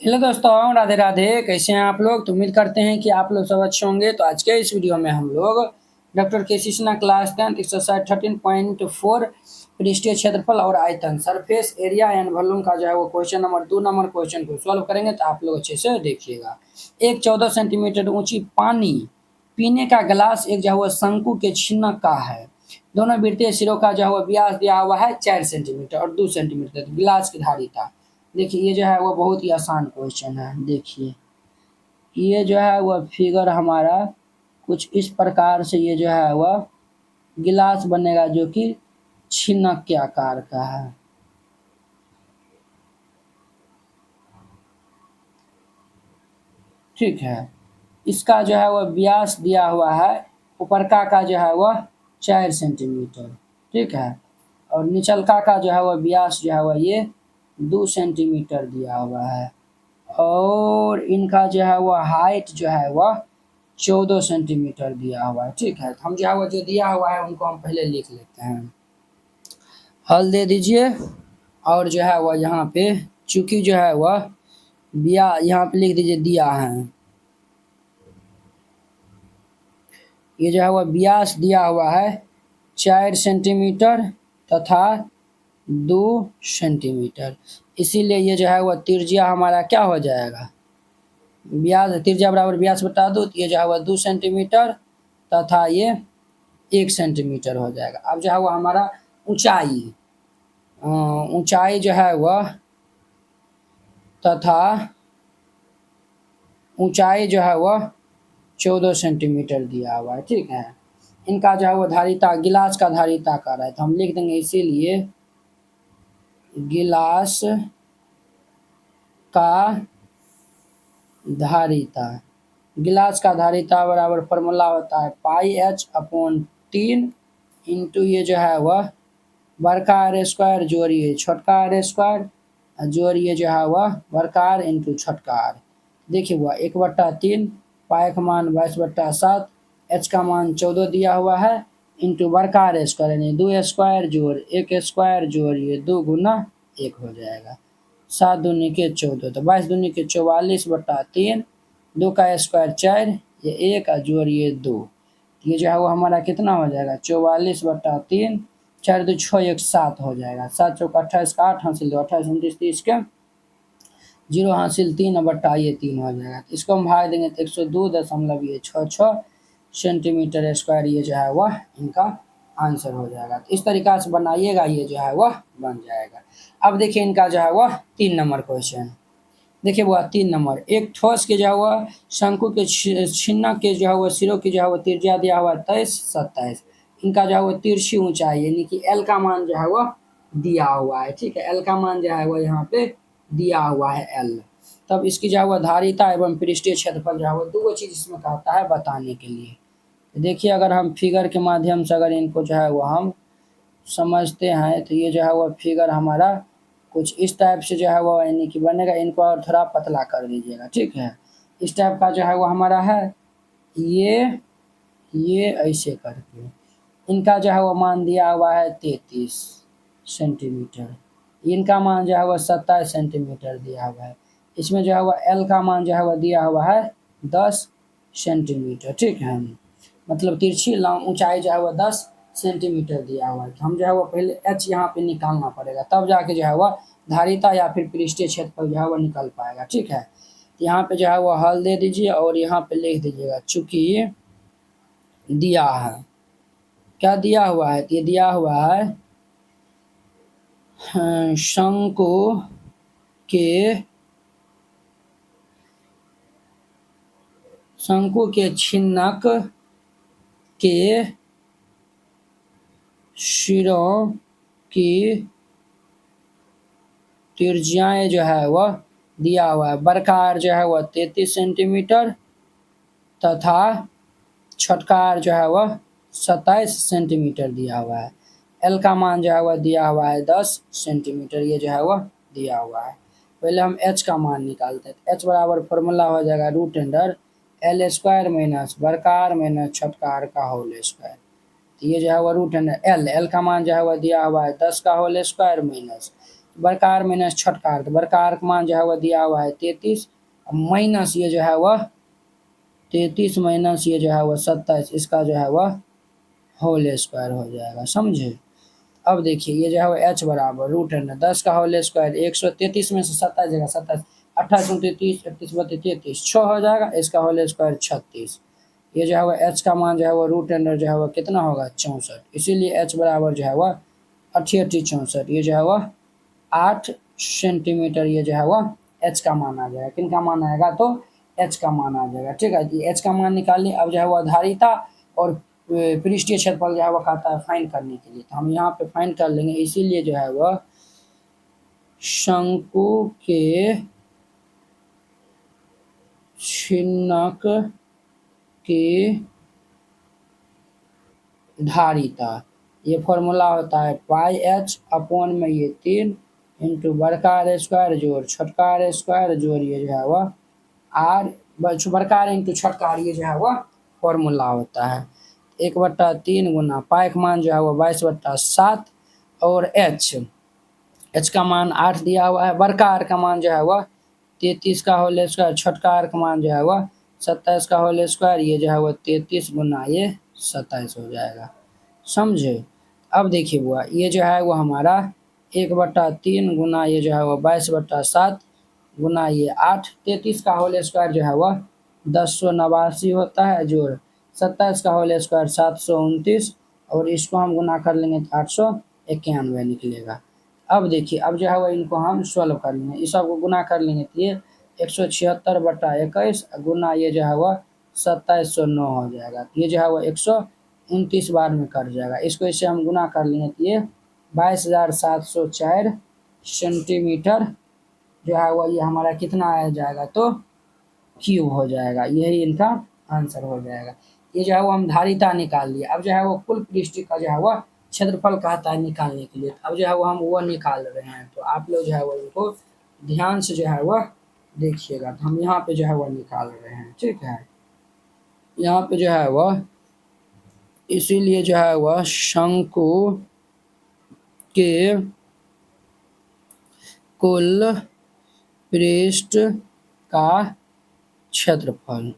Hello दोस्तों, राधे राधे। कैसे हैं आप लोग? तो उम्मीद करते हैं कि आप लोग सब अच्छे होंगे। तो आज के इस वीडियो में हम लोग डॉक्टर के सी सिन्हा क्लास 10 एक्सरसाइज 13.4 पृष्ठीय क्षेत्रफल और आयतन सरफेस एरिया एंड वॉल्यूम का जो है वो क्वेश्चन नंबर 2 नंबर क्वेश्चन को सॉल्व करेंगे। तो आप लोग अच्छे से देखिएगा। एक 14 सेंटीमीटर ऊंची पानी पीने का गिलास एक जो है वो शंकु के छिन्नक का है। दोनों वृत्तीय सिरों का जो है वो व्यास दिया हुआ है 4 सेंटीमीटर और 2 सेंटीमीटर। गिलास की धारिता देखिए, ये जो है वो बहुत ही आसान क्वेश्चन है। देखिए, ये जो है वह फिगर हमारा कुछ इस प्रकार से ये जो है वह गिलास बनेगा जो कि छिन्नक के आकार का है। ठीक है, इसका जो है वह व्यास दिया हुआ है ऊपरका का जो है वह 4 सेंटीमीटर। ठीक है, और निचलका का जो है वह व्यास जो है वह ये 2 सेंटीमीटर दिया हुआ है और इनका जो है वह हाइट जो है वह 14 सेंटीमीटर दिया हुआ है। ठीक है, तो हम जो है वो जो दिया हुआ है उनको हम पहले लिख लेते हैं। हल दे दीजिए और जो है वह यहाँ पे चूंकि जो है वह दिया, यहाँ पे लिख दीजिए दिया है। ये जो है वह व्यास दिया हुआ है 4 सेंटीमीटर तथा 2 सेंटीमीटर। इसीलिए ये जो है वह त्रिज्या हमारा क्या हो जाएगा, व्यास त्रिज्या बराबर व्यास बटा 2। तो ये जो है वह 2 सेंटीमीटर तथा ये 1 सेंटीमीटर हो जाएगा। अब जो है वो हमारा ऊंचाई ऊंचाई जो है वह तथा ऊंचाई जो है वह 14 सेंटीमीटर दिया हुआ है। ठीक है, इनका जो है वो धारिता गिलास का धारिता कर रहा है, तो हम लिख देंगे इसीलिए गिलास का धारिता। गिलास का धारिता बराबर फॉर्मूला होता है पाई एच अपॉन 3 इंटू ये जो है वह बड़का आर स्क्वायर जोड़िए छोटका आर स्क्वायर जोड़िए जो है वह बड़का आर इंटू छोटका आर। देखिए हुआ 1/3 पाई का मान 22/7 एच का मान 14 दिया हुआ है इंटू बड़का आर स्क्वायर यानी 2 स्क्वायर जोड़ 1 स्क्वायर जोड़िए 2 गुना 1 हो जाएगा। 7 दूनी के 14 तो 22 दूनी के 44/3 2 का स्क्वायर 4 ये 1 जोड़िए 2। ये जो है वो हमारा कितना हो जाएगा 44/3 4 2 6 1 7 हो जाएगा। 7 चौका 28 का 8 हासिल 2 28 29 30 के 0 हासिल 3 बट्टा ये 3 हो जाएगा। तो इसको हम भाग देंगे तो 102.66 सेंटीमीटर स्क्वायर ये जो है वह इनका आंसर हो जाएगा। तो इस तरीका से बनाइएगा, ये जो है वह बन जाएगा। अब देखिए इनका जो है वह 3 नंबर क्वेश्चन। देखिए वह 3 नंबर एक ठोस के जो है वह शंकु के छिन्नक के जो है वह सिरों की जो है वह त्रिज्या दिया हुआ 23 27। इनका जो है वो तिरछी ऊंचाई यानी कि एल का मान जो है वह दिया हुआ है। ठीक है, एल का मान जो है वह यहाँ पे दिया हुआ है एल। तब इसकी जो है वह धारिता एवं पृष्ठीय क्षेत्रफल जो है वह दो चीज इसमें कहता है बताने के लिए। तो देखिए अगर हम फिगर के माध्यम से अगर इनको जो है वो हम समझते हैं तो ये जो है वो फिगर हमारा कुछ इस टाइप से जो है वो यानी कि बनेगा। इनको और थोड़ा पतला कर दीजिएगा। ठीक है, इस टाइप का जो है वो हमारा है ये ऐसे करके इनका जो है वो मान दिया हुआ है 33 सेंटीमीटर। इनका मान जो है वो 27 सेंटीमीटर दिया हुआ है। इसमें जो है वो एल का मान जो है वो दिया हुआ है 10 सेंटीमीटर। ठीक है, मतलब तिरछी ऊंचाई जो है वो 10 सेंटीमीटर दिया हुआ है। तो हम जो है वो पहले एच यहाँ पे निकालना पड़ेगा, तब जाके जो है वह धारिता या फिर पृष्ठीय क्षेत्रफल जो है वो निकल पाएगा। ठीक है, तो यहाँ पे जो है वो हल दे दीजिए और यहाँ पे लिख दीजिएगा चूंकि दिया है, क्या दिया हुआ है, तो ये दिया हुआ है शंकु के छिन्नक के सिरों की त्रिज्याएं जो है वह दिया हुआ है। बरकार जो है वह 33 सेंटीमीटर तथा छोटकार जो है वह 27 सेंटीमीटर दिया हुआ है। एल का मान जो है वह दिया हुआ है 10 सेंटीमीटर ये जो है वह दिया हुआ है। पहले हम एच का मान निकालते हैं। एच बराबर फॉर्मूला हो जाएगा root under L square minus बरकार माइनस छोटकार का होल स्क्वायर। तो ये जो है वह रूट अंडर एल का मान जो है वह दिया हुआ है 10 का होल स्क्वायर माइनस बरकार माइनस छठकार, तो बरकार का मान जो है वह दिया हुआ है 33 माइनस ये जो है वह 33 माइनस ये जो है वह 27, इसका जो है वह होल स्क्वायर हो जाएगा, समझे। अब देखिए ये जो है वो एच बराबर रूट अंडर 10 का होल स्क्वायर, 133 में से 27 जगह 27, 28 29 31 32 33 6 हो जाएगा, इसका होल स्क्वायर 36। ये जो है वो एच का मान जो है वो रूट अंडर जो है वो कितना होगा 64, इसीलिए एच बराबर जो है वह 88 64, ये जो है वह 8 सेंटीमीटर ये जो है वह एच का मान आ जाएगा। किन का मान आएगा तो एच का मान आ जाएगा, ठीक है। एच का मान निकाल लिया। अब जो है वह धारिता और पृष्ठीय क्षेत्रफल जो है वह कहता है फाइंड करने के लिए, तो हम यहाँ पे फाइंड कर लेंगे। इसीलिए जो है वह शंकु के छिन्नक की धारिता, ये फॉर्मूला होता है पाई एच अपॉन में ये 3 इंटू बड़का आर स्क्वायर जोड़ छोटका आर स्क्वायर जोड़ ये जो है वह आर बड़का आर इंटू छोटका आर, ये जो है वह फॉर्मूला होता है। 1/3 गुना पाई का मान जो है वो 22/7 और एच का मान 8 दिया हुआ है। बड़का आर का मान जो है वह 33 का होल स्क्वायर, छोटका आर का मान जो है वह 27 का होल स्क्वायर, ये जो है वह 33 गुना ये 27 हो जाएगा, समझे। अब देखिए बुआ ये जो है वो हमारा 1/3 गुना ये जो है वह 22/7 गुना ये 8, 33 का होल स्क्वायर जो है वह 1089 होता है, जोड़ 27 का होल स्क्वायर 729, और इसको हम गुना कर लेंगे तो 891 निकलेगा। अब देखिए अब जो है वह इनको हम सॉल्व कर लेंगे, इस सबको गुना कर लेंगे तो ये 176/21 गुना ये जो है वह 2709 हो जाएगा, ये जो है वह 129 बार में कट जाएगा। इसको इससे हम गुना कर लेंगे तो ये 22,704 सेंटीमीटर जो है वह ये हमारा कितना आ जाएगा तो क्यूब हो जाएगा, यही इनका आंसर हो जाएगा। ये जो है वो हम धारिता निकाल लिए। अब जो है वो कुल पृष्ठ का जो है वह क्षेत्रफल कहता है निकालने के लिए, अब जो है वो हम वो निकाल रहे हैं। तो आप लोग जो है वो इनको ध्यान से जो है वह देखिएगा। तो हम यहाँ पे जो है वह निकाल रहे हैं, ठीक है। यहाँ पे जो है वह इसीलिए जो है वह शंकु के कुल पृष्ठ का क्षेत्रफल,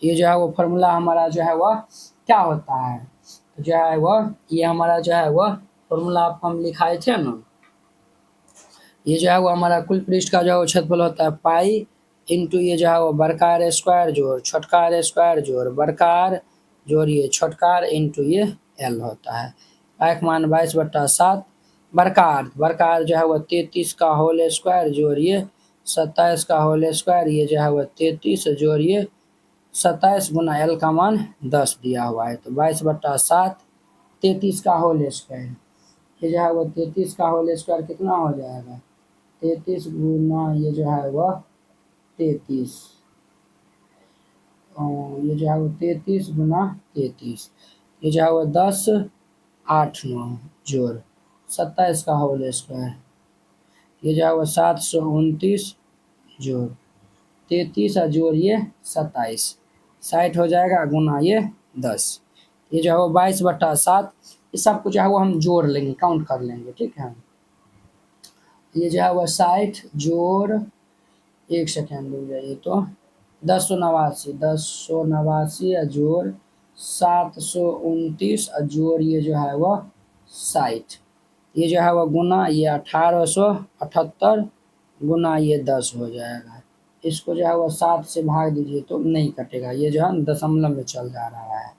ये जो है वो फॉर्मूला हमारा जो है वह क्या होता है, तो जो है वह ये हमारा जो है वह फॉर्मूला आपको हम लिखाए थे ना, ये जो है वो हमारा कुल पृष्ठ का जो है वो क्षेत्रफल होता है पाई इंटू ये जो है वो बड़का आर स्क्वायर जोड़ छोटका आर स्क्वायर जोड़ बड़का आर जोड़िए छोटका आर इंटू ये एल होता है। पाई का मान 22/7, बड़का आर जो है वो 33 का होल स्क्वायर जोड़िए 27 का होल स्क्वायर, ये जो है वो 33 जोड़िए 27 गुना एल का मान 10 दिया हुआ है, तो 22/7 33 का होल स्क्वायर, ये जो है वो 33 का होल स्क्वायर कितना हो जाएगा 33 गुना ये जो है वह 33, ये जो है वो 33 गुना 33, ये जो है वो 10 8 9 जोड़ 27 का होल स्क्वायर, ये जो है वो 729 जोड़ 33 और जोड़िए 27 60 हो जाएगा गुना ये 10, ये जो है वो 22/7, इस सब को जो है वो हम जोड़ लेंगे काउंट कर लेंगे, ठीक है। ये जो है वो 60 जोड़ 1 सेकेंड हो जाइए तो 1089 जोड़ 729 जोड़ ये जो है वह 60, ये जो है वह गुना ये 1878 गुना ये 10 हो जाएगा। इसको जो है वह 7 से भाग दीजिए तो नहीं कटेगा, ये जो है दशमलव में चल जा रहा है,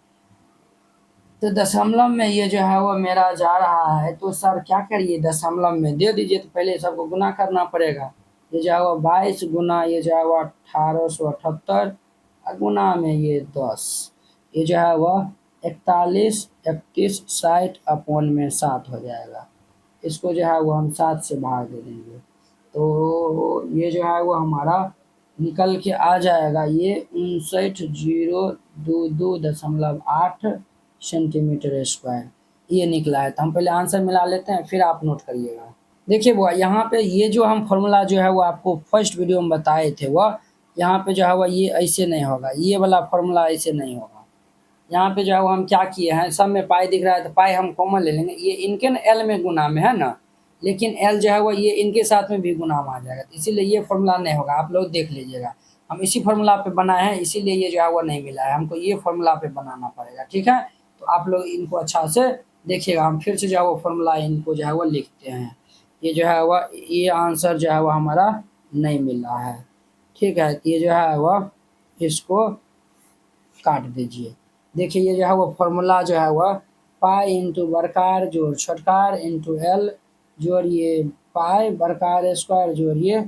तो दशमलव में ये जो है वो मेरा जा रहा है, तो सर क्या करिए दशमलव में दे दीजिए, तो पहले सबको गुना करना पड़ेगा। ये जो है वो 22 गुना ये जो है वो 1878 गुना में ये 10, ये जो है वह 41 31 60 अपॉन में 7 हो जाएगा। इसको जो है वो हम 7 से भाग दे देंगे, तो ये जो है वो हमारा निकल के आ जाएगा ये 59,022.8 सेंटीमीटर स्क्वायर, ये निकला है। तो हम पहले आंसर मिला लेते हैं फिर आप नोट करिएगा। देखिए बुआ यहाँ पे ये जो हम फॉर्मूला जो है वो आपको फर्स्ट वीडियो में बताए थे, वह यहाँ पे जो है वह ये ऐसे नहीं होगा, ये वाला फॉर्मूला ऐसे नहीं होगा। यहाँ पे जो है वो हम क्या किए हैं, सब में पाई दिख रहा है तो पाई हम कॉमन ले लेंगे, ये इनके न एल में गुना में है ना, लेकिन एल जो है वो ये इनके साथ में भी गुना में आ जाएगा, तो इसीलिए ये फॉर्मूला नहीं होगा। आप लोग देख लीजिएगा, हम इसी फॉर्मूला पे बनाए हैं, इसीलिए ये जो है वो नहीं मिला है, हमको ये फॉर्मूला पे बनाना पड़ेगा। ठीक है, तो आप लोग इनको अच्छा से देखिएगा। हम फिर से जो है वो फॉर्मूला इनको जो है वो लिखते हैं। ये जो है वह ये आंसर जो है वो हमारा नहीं मिला है। ठीक है, ये जो है वह इसको काट दीजिए। देखिए ये जो है वो फॉर्मूला जो है वह पाई इंटू बरकार जोड़ छोटकार इंटू एल जोड़िए पाई बरकार स्क्वायर जोड़िए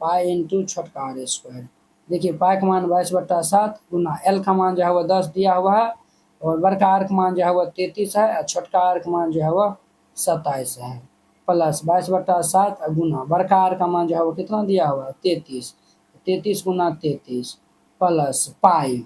पाई इंटू छोटकार स्क्वायर। देखिए पाई का मान 22/7 गुना एल का मान जो है वो 10 दिया हुआ है, और बरकार का मान जो है वो 33 है, और छोटकार का मान जो है वो 27 है, प्लस 22/7 गुना बरकार का मान जो है वो कितना दिया हुआ है 33, 33 गुना 33 प्लस पाई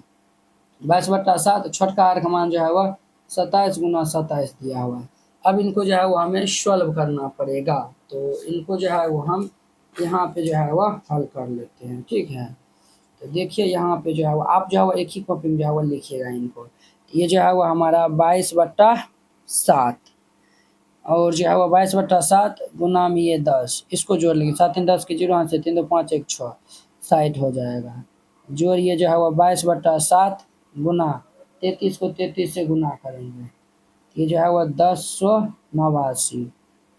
22/7 छोटका आर का मान जो है वह 27 गुना 27 दिया हुआ है। अब इनको जो है वो हमें सॉल्व करना पड़ेगा, तो इनको जो है वो हम यहाँ पे जो है वह हल कर लेते हैं। ठीक है, तो देखिए यहाँ पे जो है वो आप जो है वो एक ही कॉपी में जो है वो लिखिएगा इनको। ये जो है वो हमारा 22/7 और जो है वो 22/7 गुना में ये 10, इसको जोड़ लेंगे 7 3 10 की 0 हाथ से 3 2 5 1 6 60 हो जाएगा। जोड़िए जो है वो 22/7 गुना 33 को 33 से गुना करेंगे, ये जो है वो 1089।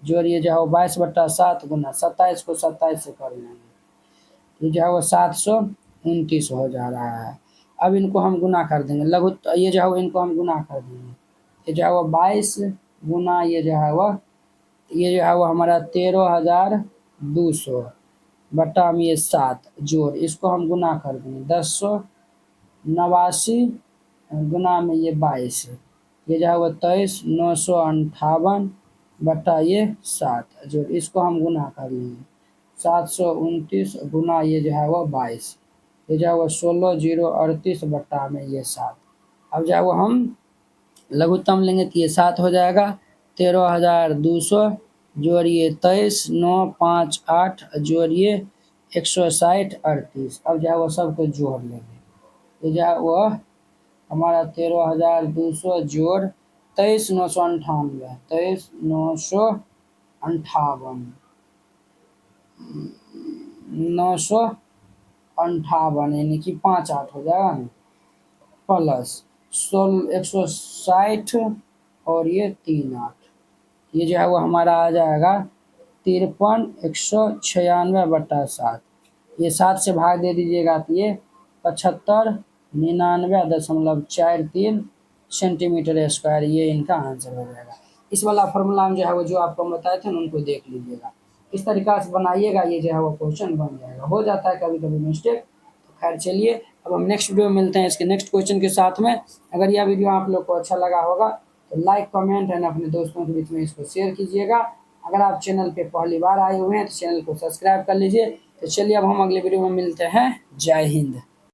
जोड़िए जो है वो 22/7 गुना 27 को 27 से कर लेंगे, ये जो है वो 729 हो जा रहा है। अब इनको हम गुना कर देंगे लघु, ये जो है वो इनको हम गुना कर देंगे, ये जो है वो 22 गुना ये जो है वो हमारा 13,200 बटा में ये 7 जोड़ इसको हम गुना कर देंगे 1089 गुना में ये 22, ये जो है वो 23,958 बटा ये 7 जोड़ इसको हम गुना कर लेंगे 729 गुना ये जो है वो 22, ये जो है वो 16,038 बटा में ये 7। अब जो है वो हम लघुत्तम लेंगे तो ये 7 हो जाएगा, 13,200 जोड़िए 23,958 जोड़िए 160 38। अब जो है वो सबको जोड़ लेंगे, तो जो है वो हमारा 13,200 जोड़ 23,998 23,958 958 यानी कि 5 8 हो जाएगा ना, प्लस 160 और ये 3 8, ये जो है वो हमारा आ जाएगा 53,196 बटा 7। ये 7 से भाग दे दीजिएगा तो ये 75,99.43 सेंटीमीटर स्क्वायर, ये इनका आंसर हो जाएगा। इस वाला फॉर्मूला में जो है वो जो आपको बताए थे ना उनको देख लीजिएगा, इस तरीका से बनाइएगा, ये जो है वो क्वेश्चन बन जाएगा। हो जाता है कभी कभी मिस्टेक, तो खैर चलिए अब हम नेक्स्ट वीडियो में मिलते हैं इसके नेक्स्ट क्वेश्चन के साथ में। अगर यह वीडियो आप लोग को अच्छा लगा होगा तो लाइक कमेंट एंड अपने दोस्तों के बीच में इसको शेयर कीजिएगा। अगर आप चैनल पे पहली बार आए हुए हैं तो चैनल को सब्सक्राइब कर लीजिए। तो चलिए अब हम अगले वीडियो में मिलते हैं। जय हिंद।